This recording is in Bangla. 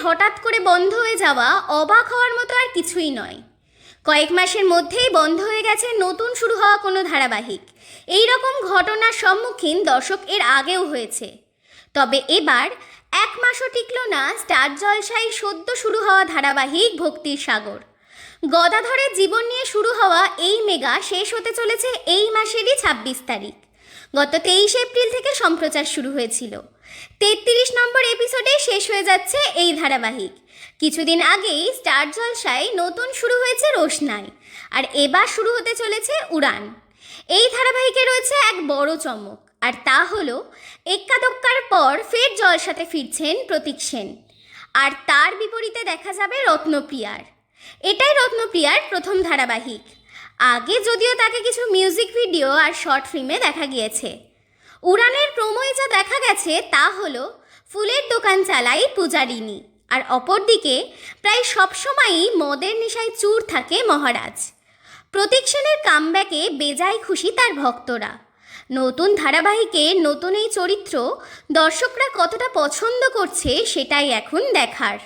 হঠাৎ করে বন্ধ হয়ে যাওয়া অবাক হওয়ার মতো আর কিছুই নয়। কয়েক মাসের মধ্যেই বন্ধ হয়ে গেছে নতুন শুরু হওয়া কোনো ধারাবাহিক। এই রকম ঘটনার সম্মুখীন দর্শক এর আগেও হয়েছে। তবে এবার এক মাসও টিকল না স্টার জলসায় সদ্য শুরু হওয়া ধারাবাহিক ভক্তির সাগর। গদাধরের জীবন নিয়ে শুরু হওয়া এই মেগা শেষ হতে চলেছে এই মাসেরই ২৬ তারিখ। গত ২৩ এপ্রিল থেকে সম্প্রচার শুরু হয়েছিল। ৩৩ নম্বর এপিসোডে শেষ হয়ে যাচ্ছে এই ধারাবাহিক। কিছুদিন আগেই স্টার জলসায় নতুন শুরু হয়েছে রোশনাই, আর এবার শুরু হতে চলেছে উড়ান। এই ধারাবাহিকে রয়েছে এক বড় চমক, আর তা হলো এক্কা দোক্কার পর ফের জলসাতে ফিরছেন প্রতীক সেন, আর তার বিপরীতে দেখা যাবে রত্নপ্রিয়ার। এটাই রত্নপ্রিয়ার প্রথম ধারাবাহিক। আগে যদিও তাকে কিছু মিউজিক ভিডিও আর শর্ট ফিল্মে দেখা গিয়েছে। উড়ানের প্রোমোয় যা দেখা গেছে তা হলো ফুলের দোকান চালাই পূজারিনী, আর অপরদিকে প্রায় সবসময়ই মদের নেশায় চুর থাকে মহারাজ। প্রতীক সেনের কামব্যাকে বেজায় খুশি তার ভক্তরা। নতুন ধারাবাহিকে নতুন এই চরিত্র দর্শকরা কতটা পছন্দ করছে সেটাই এখন দেখার।